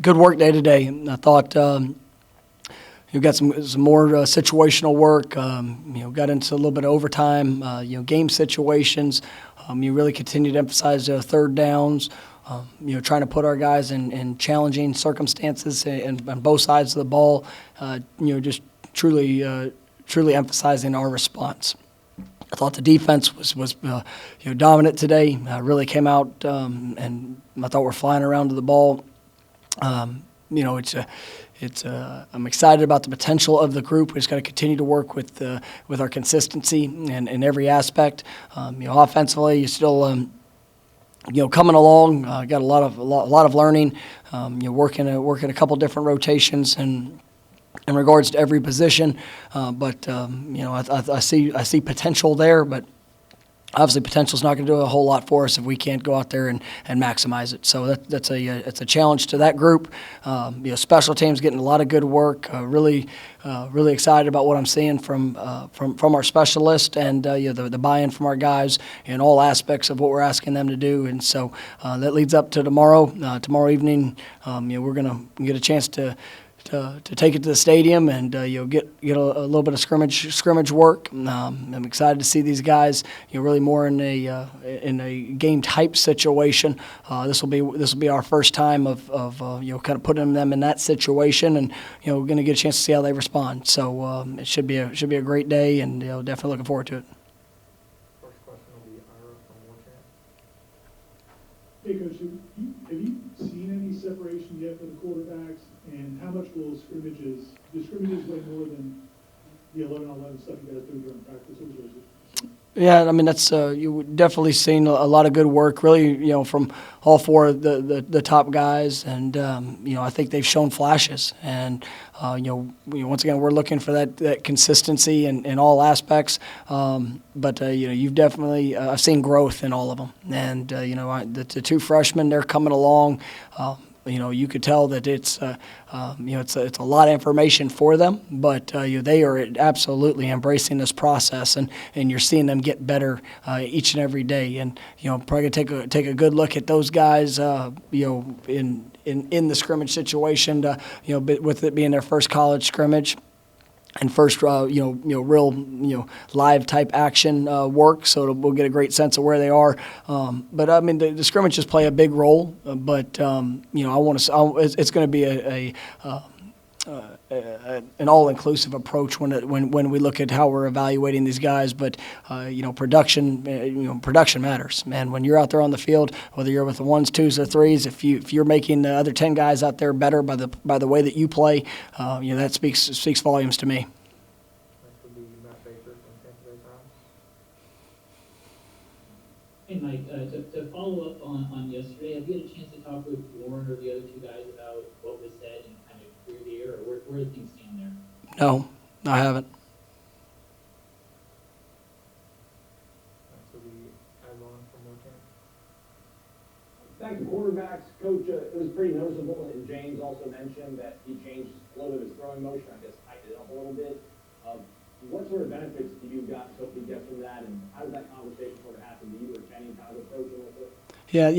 good work day today. I thought you got some more situational work. Got into a little bit of overtime. Game situations. You really continue to emphasize third downs. Trying to put our guys in challenging circumstances and on both sides of the ball. Just truly emphasizing our response. I thought the defense was dominant today. Really came out, and I thought we're flying around to the ball. I'm excited about the potential of the group. We just got to continue to work with our consistency in every aspect. Offensively, you still coming along. Got a lot of learning. Working a couple different rotations and in regards to every position. I see potential there, but obviously potential is not going to do a whole lot for us if we can't go out there and maximize it. So it's a challenge to that group. Special teams getting a lot of good work. Really excited about what I'm seeing from our specialists and the buy-in from our guys in all aspects of what we're asking them to do. And so that leads up to tomorrow. Tomorrow evening, we're going to get a chance to take it to the stadium and get a little bit of scrimmage work. I'm excited to see these guys really more in a game type situation. This will be our first time of kind of putting them in that situation, and we're going to get a chance to see how they respond. So it should be a great day, and definitely looking forward to it. First question will be Ira from Warchamp. Hey, Coach, have you seen any separation yet for the quarterbacks? And how much will scrimmages weigh more than the 11-on-11 stuff you guys do during practices? Yeah, I mean that's you've definitely seen a lot of good work, really, from all four of the top guys, and I think they've shown flashes, and once again we're looking for that consistency in all aspects, but you've definitely I've seen growth in all of them, and the two freshmen, they're coming along. You could tell that it's a lot of information for them, but they are absolutely embracing this process, and you're seeing them get better each and every day. And probably gonna take a good look at those guys, in the scrimmage situation, with it being their first college scrimmage. And first, real, live type action work. So we'll get a great sense of where they are. But I mean, the scrimmages play a big role. But it's going to be an all-inclusive approach when we look at how we're evaluating these guys. But production matters, man. When you're out there on the field, whether you're with the ones, twos, or threes, if you're making the other 10 guys out there better by the way that you play, that speaks volumes to me. Next would be Matt Baker from Tampa Bay Times. Hey, Mike, to follow up on yesterday, have you had a chance to talk with Warren or the other two guys about what was said and kind of through the air, or where do things stand there? No, I haven't. Next would be Adlon from Warchamp. Back to quarterbacks, Coach, it was pretty noticeable, and James also mentioned that he changed a little bit of his throwing motion, I guess tightened it up a little bit. What sort of benefits do you get from that, and how did that conversation sort of happen to you or Jenny kind of approaching with it? Yeah,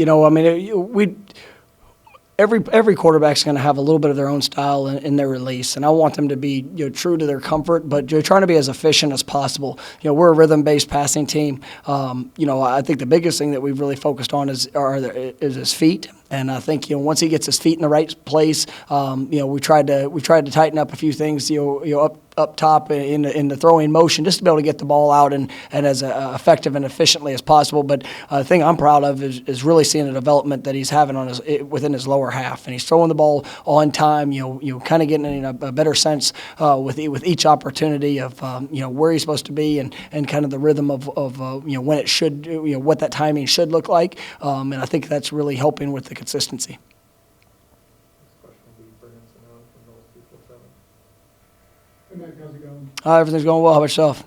Every quarterback's going to have a little bit of their own style in their release, and I want them to be true to their comfort, but trying to be as efficient as possible. We're a rhythm-based passing team. I think the biggest thing that we've really focused on is his feet. And I think once he gets his feet in the right place, we tried to tighten up a few things up top in the throwing motion just to be able to get the ball out and as effective and efficiently as possible. But the thing I'm proud of is really seeing the development that he's having within his lower half, and he's throwing the ball on time. Kind of getting in a better sense with each opportunity of where he's supposed to be and kind of the rhythm of when it should what that timing should look like. And I think that's really helping with the consistency. Next question will be Brendan Seminoles from Norvell 247. Hey, Mike, how's it going? Everything's going well. How about yourself?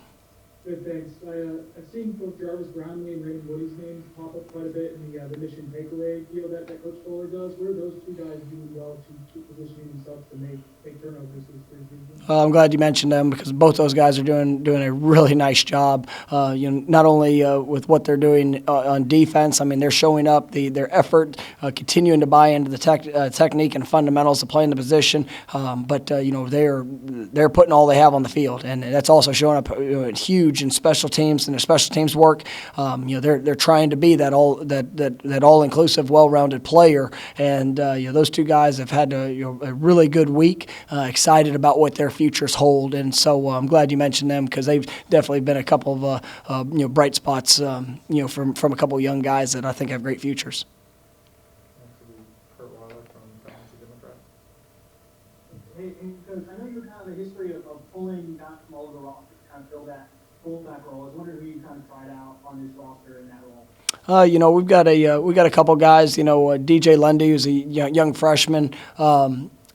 Good, thanks. I seeing both Jarvis Brownlee and Raymond Woody's names pop up quite a bit in the mission takeaway deal that Coach Fuller does. What are those two guys doing well to keep positioning themselves to make turnovers this preseason? I'm glad you mentioned them because both those guys are doing a really nice job. Not only with what they're doing on defense. I mean, they're showing up their effort, continuing to buy into the technique and fundamentals of playing the position. But they're putting all they have on the field, and that's also showing up huge in special teams and their special teams work. They're trying to be that all-inclusive, well-rounded player, and those two guys have had a really good week. Excited about what their futures hold, and so I'm glad you mentioned them because they've definitely been a couple of bright spots, from a couple of young guys that I think have great futures. Next will be Kurt Weiler from Balanced Democrat. Hey, Coach, I know you have a history of pulling guys from all over the roster to kind of fill that fullback role. I was wondering who you kind of tried out on this roster in that role. We've got a couple guys. DJ Lundy, who's a young freshman.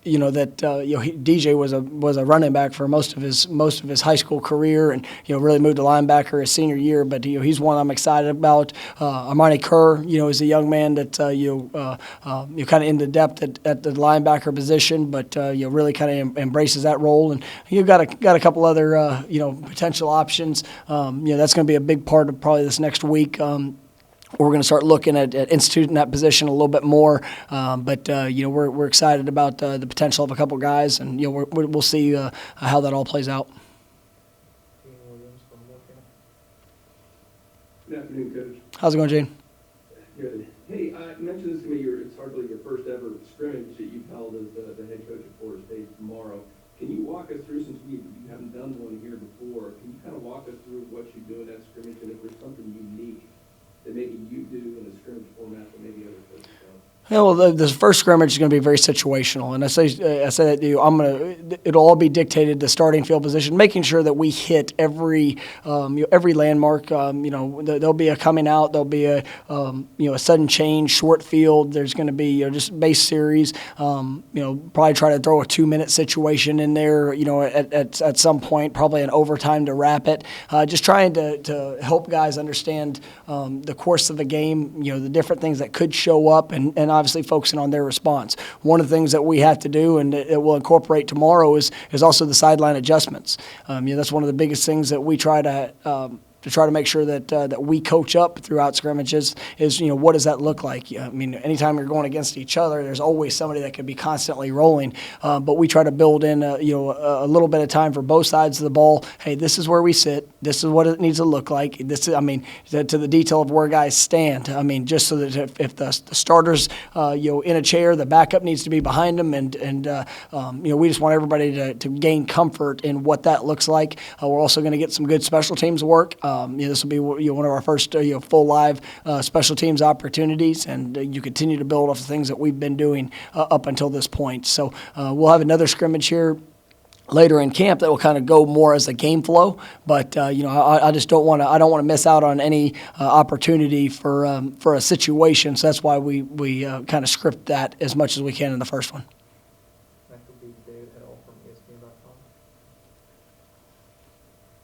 DJ was a running back for most of his high school career, and really moved to linebacker his senior year. But he's one I'm excited about. Armani Kerr, is a young man that kind of into depth at the linebacker position, but really kind of embraces that role. And you've got a couple other potential options. That's going to be a big part of probably this next week. We're going to start looking at instituting that position a little bit more, but we're excited about the potential of a couple guys, and we'll see how that all plays out. Gene Williams from Moorcamp. Good afternoon, Coach. How's it going, Gene? Good. Hey, you mentioned this to me. It's hardly your first ever scrimmage that you've held as the head coach at Florida State tomorrow. Can you walk us through, since you haven't done one here before, can you kind of walk us through what you do in that scrimmage, and if there's something unique that maybe you do in a scrimmage format that maybe other coaches don't? Yeah, well, the first scrimmage is going to be very situational, and I say that it'll all be dictated the starting field position, making sure that we hit every landmark. There'll be a coming out, there'll be a sudden change, short field. There's going to be just base series. Probably try to throw a 2-minute situation in there. At some point, probably an overtime to wrap it. Just trying to help guys understand the course of the game. The different things that could show up, and obviously focusing on their response. One of the things that we have to do, and it will incorporate tomorrow, is also the sideline adjustments. That's one of the biggest things that we try to make sure that we coach up throughout scrimmages is, what does that look like? Anytime you're going against each other, there's always somebody that could be constantly rolling. But we try to build in, a little bit of time for both sides of the ball. Hey, this is where we sit. This is what it needs to look like. This is, to the detail of where guys stand. Just so that if the starter's, in a chair, the backup needs to be behind them, and we just want everybody to gain comfort in what that looks like. We're also going to get some good special teams work. This will be one of our first full live special teams opportunities, and you continue to build off the things that we've been doing up until this point. So we'll have another scrimmage here later in camp that will kind of go more as a game flow, but I just don't want to miss out on any opportunity for a situation. So that's why we kind of script that as much as we can in the first one. Next will be David Hill from ESPN.com.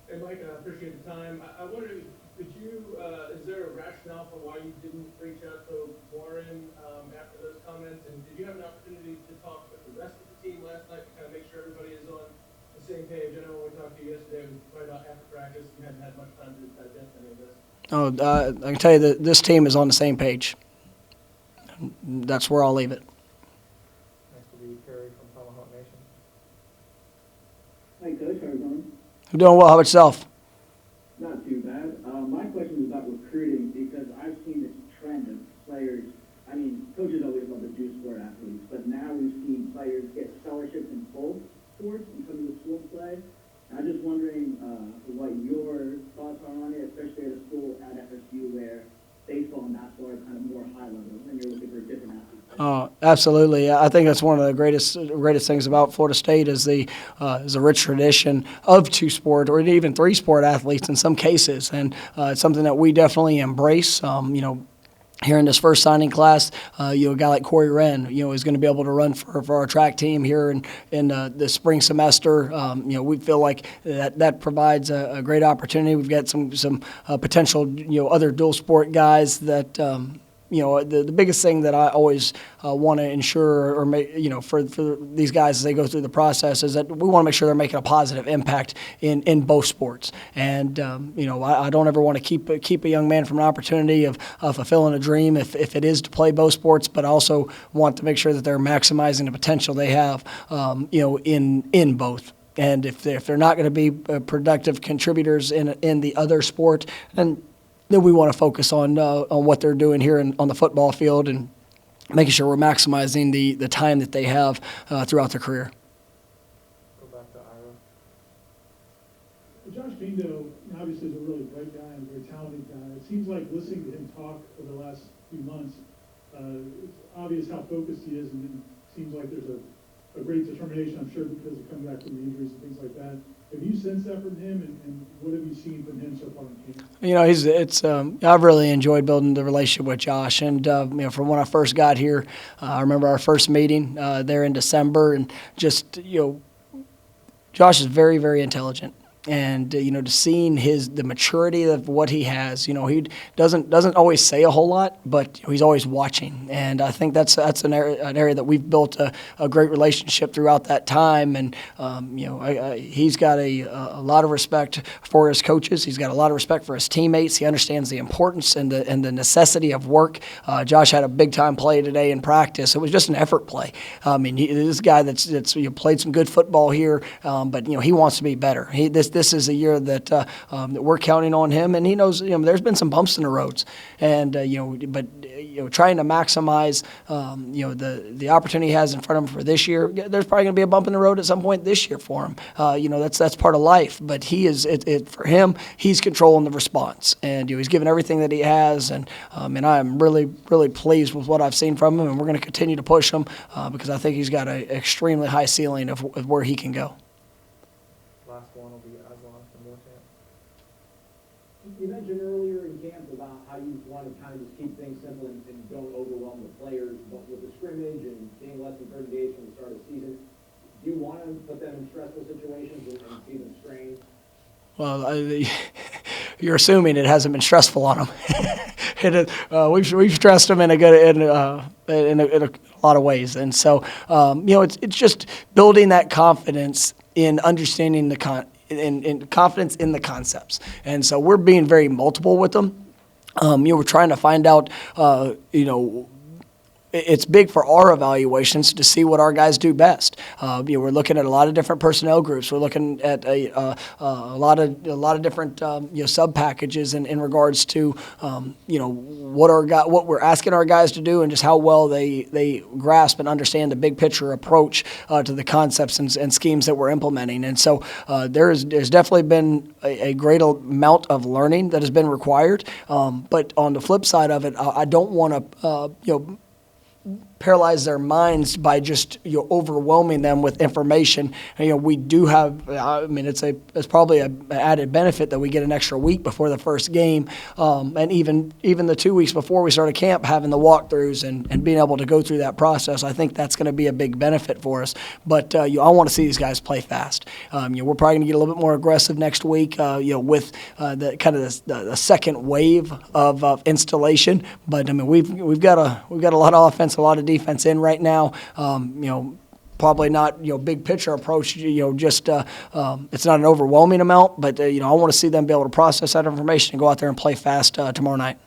Hey, Mike, I appreciate the time. I wondered, is there a rationale for why you didn't reach out to Warren after those comments? And did you have an opportunity to talk with the rest of the team last night to kind of make sure everybody is on the same page? I know when we talked to you yesterday, it was right after practice. You hadn't had much time to digest any of this. I can tell you that this team is on the same page. That's where I'll leave it. Next will be Perry from Tomahawk Nation. Hi, Coach. How are you doing? I'm doing well. How about yourself? Not too bad. My question is about recruiting because I've seen this trend of players. Coaches always love the juice sport athletes, but now we've seen players get scholarships in both sports and come to the school play. And I'm just wondering what your thoughts are on it, especially at a school at FSU where baseball and basketball are kind of more high level when you're looking for different athletes. Oh, absolutely. I think that's one of the greatest things about Florida State is the rich tradition of two-sport or even three-sport athletes in some cases, and it's something that we definitely embrace. here in this first signing class, a guy like Corey Wren, is going to be able to run for our track team here in the spring semester. We feel like that provides a great opportunity. We've got some potential, other dual sport guys that, the biggest thing that I always want to ensure or make, for these guys as they go through the process is that we want to make sure they're making a positive impact in both sports. And, I don't ever want to keep a young man from an opportunity of fulfilling a dream if it is to play both sports, but also want to make sure that they're maximizing the potential they have, in both. And if they're not going to be productive contributors in the other sport, then we want to focus on what they're doing here on the football field and making sure we're maximizing the time that they have throughout their career. Go back to Ira. Josh Bindo, obviously, is a really bright guy and a very talented guy. It seems like listening to him talk over the last few months, it's obvious how focused he is, and it seems like there's a great determination, I'm sure, because of coming back from the injuries and things like that. Have you sensed that from him, and what have you seen from him so far in camp? I've really enjoyed building the relationship with Josh, and from when I first got here, I remember our first meeting there in December, and just Josh is very, very intelligent. And to seeing the maturity of what he has, he doesn't always say a whole lot, but he's always watching, and I think that's an area that we've built a great relationship throughout that time. And he's got a lot of respect for his coaches. He's got a lot of respect for his teammates. He understands the importance and the necessity of work. Josh had a big time play today in practice. It was just an effort play. This guy that's played some good football here, but he wants to be better. This is a year that that we're counting on him, and he knows there's been some bumps in the roads, and trying to maximize the opportunity he has in front of him for this year. There's probably going to be a bump in the road at some point this year for him. That's part of life, but for him, he's controlling the response, and he's given everything that he has, and I'm really, really pleased with what I've seen from him, and we're going to continue to push him because I think he's got an extremely high ceiling of where he can go. Last one will be Aslan from Northampton. You mentioned earlier in camp about how you want to kind of just keep things simple and don't overwhelm the players, but with the scrimmage and being less than 30 days from the start of the season, do you want to put them in stressful situations and see them strain? Well, you're assuming it hasn't been stressful on them. We've stressed them in a lot of ways, and so it's just building that confidence in understanding in confidence in the concepts, and so we're being very multiple with them. We're trying to find out, it's big for our evaluations to see what our guys do best. We're looking at a lot of different personnel groups. We're looking at a lot of different sub packages in regards to what we're asking our guys to do and just how well they grasp and understand the big picture approach to the concepts and schemes that we're implementing. And so there's definitely been a great amount of learning that has been required. But on the flip side of it, I don't want to paralyze their minds by just overwhelming them with information. We do have. It's probably an added benefit that we get an extra week before the first game, and even the 2 weeks before we started camp, having the walkthroughs and being able to go through that process. I think that's going to be a big benefit for us. But I want to see these guys play fast. We're probably going to get a little bit more aggressive next week. With the kind of the second wave of installation. But we've got a lot of offense, a lot of defense in right now. Probably not big picture approach. Just it's not an overwhelming amount, but I want to see them be able to process that information and go out there and play fast tomorrow night.